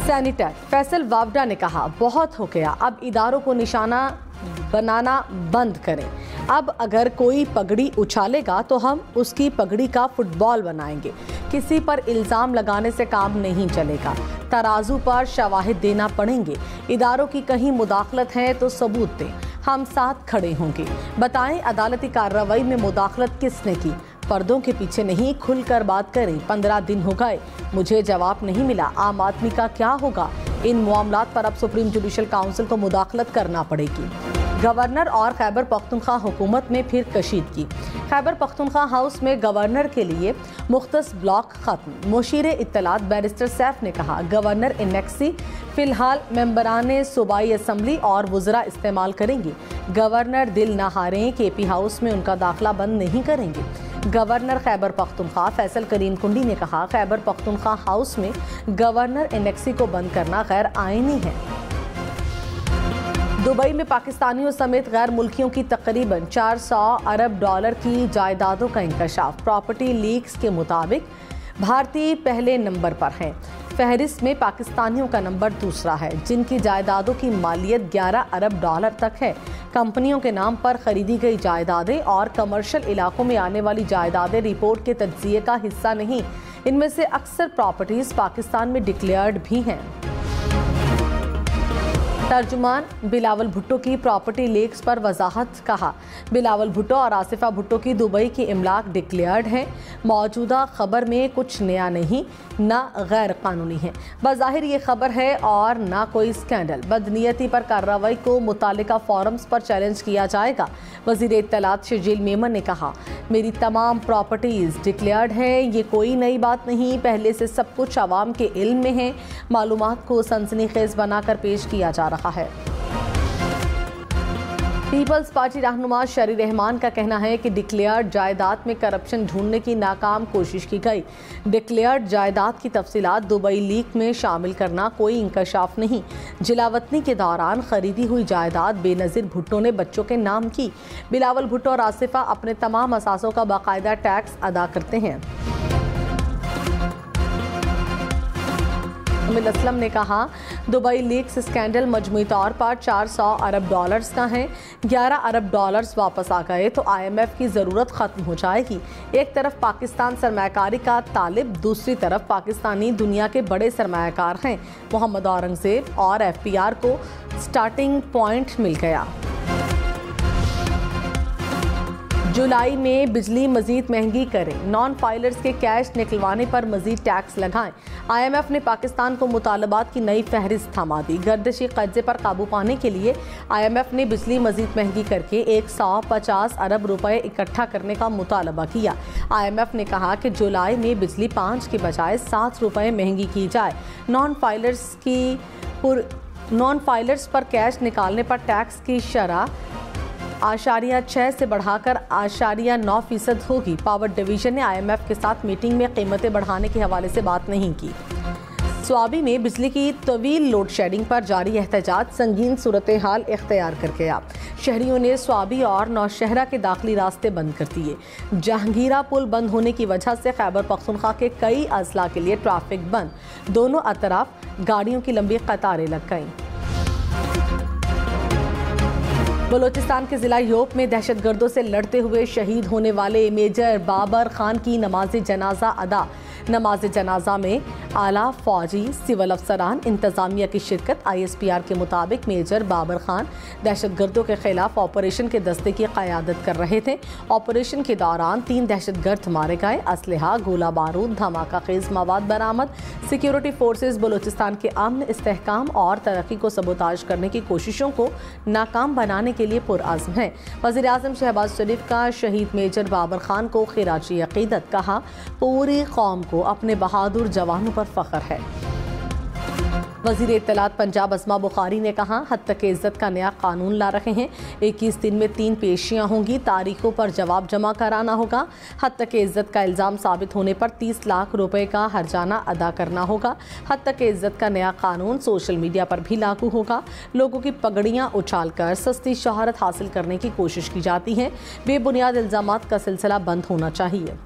Senator Faisal Vawda ने कहा, बहुत हो गया, अब इदारों को निशाना बनाना बंद करें। अब अगर कोई पगड़ी उछालेगा तो हम उसकी पगड़ी का फुटबॉल बनाएंगे। किसी पर इल्ज़ाम लगाने से काम नहीं चलेगा, तराजू पर शवाहिद देना पड़ेंगे। इदारों की कहीं मुदाखलत है तो सबूत दें, हम साथ खड़े होंगे। बताएं अदालती कार्रवाई में मुदाखलत किसने की? पर्दों के पीछे नहीं, खुलकर बात करें। 15 दिन हो गए, मुझे जवाब नहीं मिला। आम आदमी का क्या होगा? इन मामलात पर अब सुप्रीम जुडिशल काउंसिल को मुदाखलत करना पड़ेगी। गवर्नर और खैबर पख्तूनख्वा हुकूमत में फिर कशीदगी। खैबर पख्तूनख्वा हाउस में गवर्नर के लिए मुख्तस ब्लॉक खत्म। मुशीर इत्तलात बैरिस्टर सैफ ने कहा, गवर्नर इनेक्सी फिलहाल मेंबरान सूबाई असम्बली और वुज़रा इस्तेमाल करेंगे। गवर्नर दिल न हारें, केपी हाउस में उनका दाखिला बंद नहीं करेंगे। गवर्नर खैबर पख्तूनख्वा फैसल करीम कुंडी ने कहा, खैबर पख्तूनख्वा हाउस में गवर्नर इनेक्सी को बंद करना गैर आईनी है। दुबई में पाकिस्तानियों समेत गैर मुल्कियों की तकरीबन 400 अरब डॉलर की जायदादों का इंकशाफ। प्रॉपर्टी लीक्स के मुताबिक भारतीय पहले नंबर पर हैं। फहरिस्त में पाकिस्तानियों का नंबर दूसरा है, जिनकी जायदादों की मालियत 11 अरब डॉलर तक है। कंपनियों के नाम पर खरीदी गई जायदादें और कमर्शियल इलाकों में आने वाली जायदादें रिपोर्ट के तज्जिए का हिस्सा नहीं। इनमें से अक्सर प्रॉपर्टीज पाकिस्तान में डिक्लेयर्ड भी हैं। तर्जुमान बिलावल भुट्टो की प्रॉपर्टी लीक्स पर वजाहत। कहा, बिलावल भुट्टो और आसिफा भुट्टो की दुबई की इमलाक डिक्लेयर्ड है। मौजूदा खबर में कुछ नया नहीं, ना गैर कानूनी है। बज़ाहिर ये खबर है और ना कोई स्कैंडल। बदनीयती पर कार्रवाई को मुतालिका फोरम्स पर चैलेंज किया जाएगा। वज़ीर इत्तलात शजील मेमन ने कहा, मेरी तमाम प्रॉपर्टीज़ डिक्लेयर्ड है, ये कोई नई बात नहीं, पहले से सब कुछ आवाम के इल्म में है। मालूमात को सनसनीखेज बनाकर पेश किया जा रहा है। पीपल्स पार्टी रहनुमा शरी रहमान का कहना है कि डिक्लेयर्ड जायदाद में करप्शन ढूंढने की नाकाम कोशिश की गई। डिक्लेयर्ड जायदाद की तफसीलात दुबई लीक में शामिल करना कोई इंकशाफ नहीं। जिलावतनी के दौरान खरीदी हुई जायदाद बेनज़ीर भुट्टो ने बच्चों के नाम की। बिलावल भुट्टो और आसिफा अपने तमाम असासों का बाकायदा टैक्स अदा करते हैं। उमिल असलम ने कहा, दुबई लीक्स स्कैंडल मजमूई तौर पर 400 अरब डॉलर्स का है। 11 अरब डॉलर्स वापस आ गए तो IMF की ज़रूरत ख़त्म हो जाएगी। एक तरफ पाकिस्तान सरमायाकारी का तालिब, दूसरी तरफ पाकिस्तानी दुनिया के बड़े सरमायाकार हैं। मोहम्मद औरंगज़ेब और FPR को स्टार्टिंग पॉइंट मिल गया। जुलाई में बिजली मजीद महंगी करें, नॉन फाइलर्स के कैश निकलवाने पर मजीद टैक्स लगाएं। IMF ने पाकिस्तान को मुतालबात की नई फहरिस्त थमा दी। गर्दिशी कर्जे पर काबू पाने के लिए IMF ने बिजली मजीद महंगी करके 150 अरब रुपए इकट्ठा करने का मुतालबा किया। IMF ने कहा कि जुलाई में बिजली 5 के बजाय 7 रुपए महंगी की जाए। नॉन फाइलर्स पर कैश निकालने पर टैक्स की शरह 6% से बढ़ाकर 9% होगी। पावर डिवीजन ने IMF के साथ मीटिंग में कीमतें बढ़ाने के हवाले से बात नहीं की। स्वाबी में बिजली की तवील लोड शेडिंग पर जारी एहतजाज संगीन सूरत हाल इख्तियार कर गया। शहरियों ने स्वाबी और नौशहरा के दाखिली रास्ते बंद कर दिए। जहांगीरा पुल बंद होने की वजह से खैबर पख्तूनख्वा के कई अजला के लिए ट्रैफिक बंद। दोनों अतराफ गाड़ियों की लंबी कतारें लग गईं। बलोचिस्तान के ज़िला योप में दहशतगर्दों से लड़ते हुए शहीद होने वाले मेजर बाबर खान की नमाज जनाजा अदा। नमाज जनाजा में आला फौजी, सिविल अफसरान, इंतज़ामिया की शिरकत। ISPR के मुताबिक मेजर बाबर खान दहशतगर्दों के खिलाफ ऑपरेशन के दस्ते की क़यादत कर रहे थे। ऑपरेशन के दौरान 3 दहशतगर्द मारे गए। असलहा, गोला बारूद, धमाका खेज मवाद बरामद। सिक्योरिटी फोर्सेज बलोचिस्तान के अमन, इस्तेहकाम और तरक्की को सबोताज करने की कोशिशों को नाकाम बनाने के लिए पुरअज़्म है। वज़ीर आज़म शहबाज शरीफ का शहीद मेजर बाबर खान को खिराजी अक़ीदत। कहा, पूरी कौम को अपने बहादुर जवानों पर फ़ख्र है। वज़ीर इत्तलात पंजाब अस्मा बुखारी ने कहा, हद तक इज़्ज़त का नया कानून ला रहे हैं। 21 दिन में 3 पेशियां होंगी, तारीखों पर जवाब जमा कराना होगा। हद तक इज़्ज़त का इल्ज़ाम साबित होने पर 30 लाख रुपए का हर्जाना अदा करना होगा। हद तक इज़्ज़त का नया कानून सोशल मीडिया पर भी लागू होगा। लोगों की पगड़ियां उछालकर सस्ती शोहरत हासिल करने की कोशिश की जाती है। बेबुनियाद इल्ज़ामात का सिलसिला बंद होना चाहिए।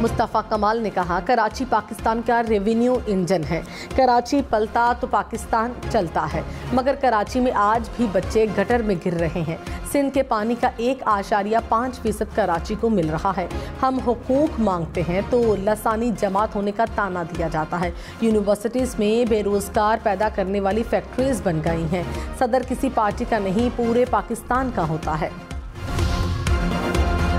मुस्तफ़ा कमाल ने कहा, कराची पाकिस्तान का रेवेन्यू इंजन है। कराची पलता तो पाकिस्तान चलता है, मगर कराची में आज भी बच्चे गटर में गिर रहे हैं। सिंध के पानी का 1.5% कराची को मिल रहा है। हम हुकूक मांगते हैं तो लसानी जमात होने का ताना दिया जाता है। यूनिवर्सिटीज़ में बेरोजगार पैदा करने वाली फैक्ट्रीज बन गई हैं। सदर किसी पार्टी का नहीं, पूरे पाकिस्तान का होता है।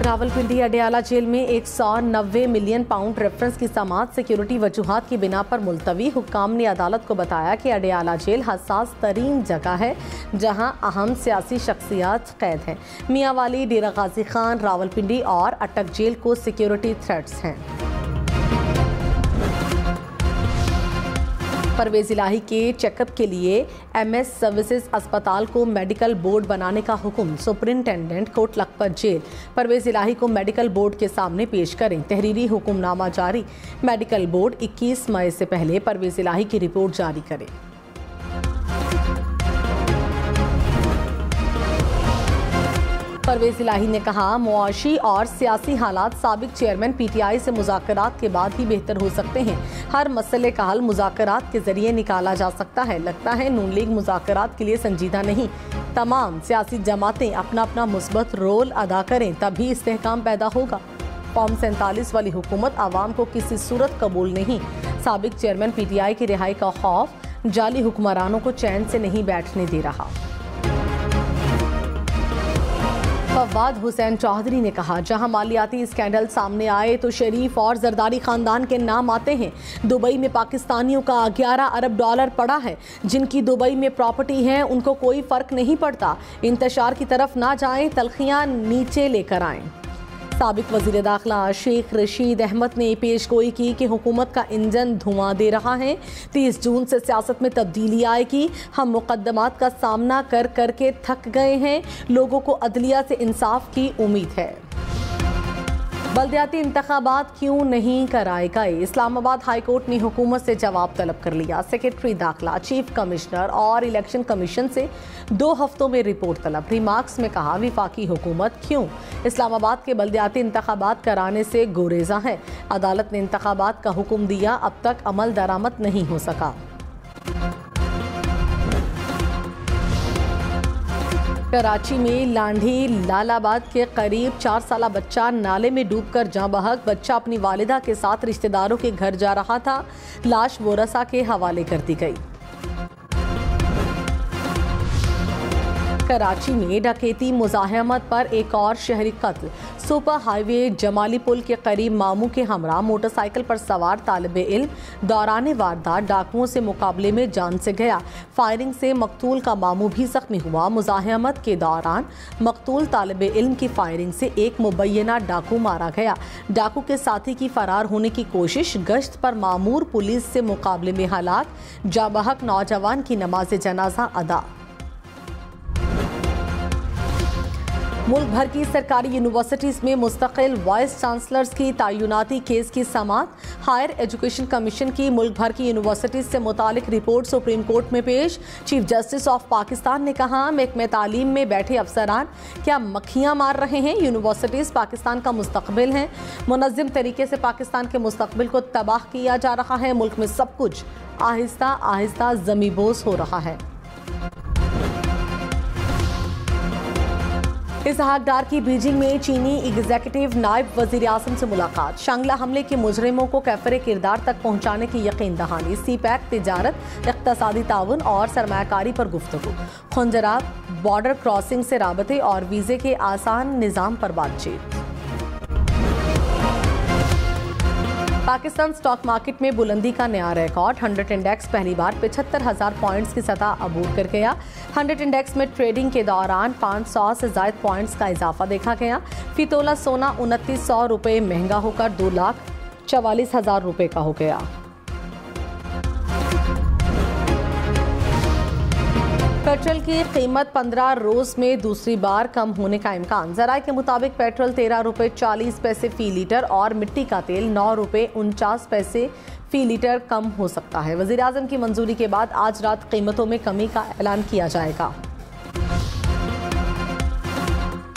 रावलपिंडी अडयाला जेल में 190 मिलियन पाउंड रेफरेंस की समाअत सिक्योरिटी वजूहात की बिना पर मुलतवी। हुक्काम ने अदालत को बताया कि अडयाला जेल हसास तरीन जगह है जहां अहम सियासी शख्सियात कैद हैं। मियांवाली, डेरा गाजी खान, रावलपिंडी और अटक जेल को सिक्योरिटी थ्रेट्स हैं। परवेज इलाही के चेकअप के लिए MS सर्विसेज अस्पताल को मेडिकल बोर्ड बनाने का हुक्म। सुपरिंटेंडेंट कोट लखपत जेल परवेज इलाही को मेडिकल बोर्ड के सामने पेश करें। तहरीरी हुक्मनामा जारी। मेडिकल बोर्ड 21 मई से पहले परवेज इलाही की रिपोर्ट जारी करे। परवेज इलाही ने कहा, मुआशी और सियासी हालात साबिक चेयरमैन PTI से मुज़ाकरात के बाद ही बेहतर हो सकते हैं। हर मसले का हल मुज़ाकरात के जरिए निकाला जा सकता है। लगता है नून लीग मुज़ाकरात के लिए संजीदा नहीं। तमाम सियासी जमातें अपना अपना मुस्बत रोल अदा करें, तभी इस्तेहकाम पैदा होगा। फॉर्म 47 वाली हुकूमत आवाम को किसी सूरत कबूल नहीं। साबिक चेयरमैन PTI की रिहाई का खौफ जाली हुक्मरानों को चैन से नहीं बैठने दे रहा। फवाद हुसैन चौधरी ने कहा, जहां मालियाती स्कैंडल सामने आए तो शरीफ और जरदारी खानदान के नाम आते हैं। दुबई में पाकिस्तानियों का 11 अरब डॉलर पड़ा है। जिनकी दुबई में प्रॉपर्टी है उनको कोई फर्क नहीं पड़ता। इंतशार की तरफ ना जाएं, तलखियां नीचे लेकर आएं। साबिक वज़ीर दाखिला शेख रशीद अहमद ने पेशगोई की कि हुकूमत का इंजन धुआं दे रहा है। 30 जून से सियासत में तब्दीली आएगी। हम मुकद्दमात का सामना कर करके थक गए हैं। लोगों को अदलिया से इंसाफ की उम्मीद है। बल्दियाती इंतखाबात क्यों नहीं कराए गए? इस्लामाबाद हाई कोर्ट ने हुकूमत से जवाब तलब कर लिया। सेक्रेटरी दाखिला, चीफ कमिश्नर और इलेक्शन कमीशन से 2 हफ्तों में रिपोर्ट तलब। रिमार्क्स में कहा, विफाकी हुकूमत क्यों इस्लामाबाद के बल्दियाती इंतखाबात कराने से गुरेजा है। अदालत ने इंतखाबात का हुक्म दिया, अब तक अमल दरामद नहीं हो सका। कराची में लांढी लालाबाद के करीब 4 साला बच्चा नाले में डूबकर जाँ बहक। बच्चा अपनी वालिदा के साथ रिश्तेदारों के घर जा रहा था। लाश वोरसा के हवाले कर दी गई। कराची में डकैती मुज़ाहमत पर एक और शहरी कत्ल। सुपर हाईवे जमाली पुल के करीब मामू के हमरा मोटरसाइकिल पर सवार तालिबे इल्म दौरान वारदात डाकुओं से मुकाबले में जान से गया। फायरिंग से मकतूल का मामू भी जख्मी हुआ। मुज़ाहमत के दौरान मकतूल तालिबे इल्म की फायरिंग से एक मुबैना डाकू मारा गया। डाकू के साथी की फरार होने की कोशिश। गश्त पर मामूर पुलिस से मुकाबले में हालात। जाबहक नौजवान की नमाज जनाजा अदा। मुल्क भर की सरकारी यूनिवर्सिटीज़ में मुस्तकिल वाइस चांसलर्स की तैनाती केस की समाअत। हायर एजुकेशन कमीशन की मुल्क भर की यूनिवर्सिटीज़ से मुतालिक रिपोर्ट सुप्रीम कोर्ट में पेश। चीफ जस्टिस ऑफ पाकिस्तान ने कहा, महकमे तालीम में बैठे अफसरान क्या मक्खियाँ मार रहे हैं? यूनिवर्सिटीज़ पाकिस्तान का मुस्तकबिल हैं। मुनज़्ज़म तरीके से पाकिस्तान के मुस्तकबिल को तबाह किया जा रहा है। मुल्क में सब कुछ आहिस्ता आहिस्ता ज़मीबोस हो रहा है। इसहाक डार की बीजिंग में चीनी एग्जीक्यूटिव नायब वजीर आज़म से मुलाकात। शांगला हमले के मुजरिमों को कैफरे किरदार तक पहुंचाने की यकीन दहानी। CPEC, तिजारत, इक़्तिसादी ताउन और सरमायाकारी पर गुफ्तगू। खुंजराब बॉर्डर क्रॉसिंग से राबते और वीज़े के आसान निज़ाम पर बातचीत। पाकिस्तान स्टॉक मार्केट में बुलंदी का नया रिकॉर्ड। 100 इंडेक्स पहली बार 75,000 पॉइंट्स की सतह अबूर कर गया। 100 इंडेक्स में ट्रेडिंग के दौरान 500 से ज़ायद पॉइंट्स का इजाफा देखा गया। फी तोला सोना 2900 रुपये महंगा होकर 2,44,000 रुपये का हो गया। पेट्रोल की कीमत 15 रोज में दूसरी बार कम होने का इम्कान। ज़राए के मुताबिक पेट्रोल 13 रुपये 40 पैसे फी लीटर और मिट्टी का तेल 9 रुपये 49 पैसे फी लीटर कम हो सकता है। वज़ीर आज़म की मंजूरी के बाद आज रात कीमतों में कमी का ऐलान किया जाएगा।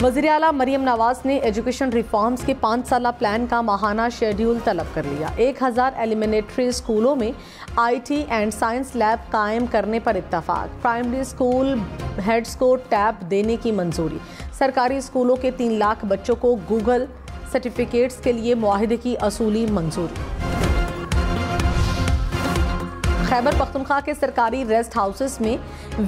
वज़ीर आला मरियम नवाज ने एजुकेशन रिफॉर्म्स के 5 साला प्लान का माहाना शेड्यूल तलब कर लिया। 1000 एलिमिनेटरी स्कूलों में IT एंड साइंस लैब कायम करने पर इत्तफाक। प्राइमरी स्कूल हेड्स को टैब देने की मंजूरी। सरकारी स्कूलों के 3 लाख बच्चों को गूगल सर्टिफिकेट्स के लिए मुआहिदे की असूली मंजूरी। खैबर पख्तूनख्वा के सरकारी रेस्ट हाउसेस में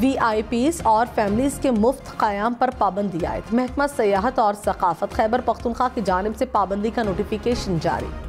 VIPs और फैमिलीज के मुफ्त क़याम पर पाबंदी आयद। महकमा सियाहत और सकाफत खैबर पख्तूनख्वा की जानिब से पाबंदी का नोटिफिकेशन जारी।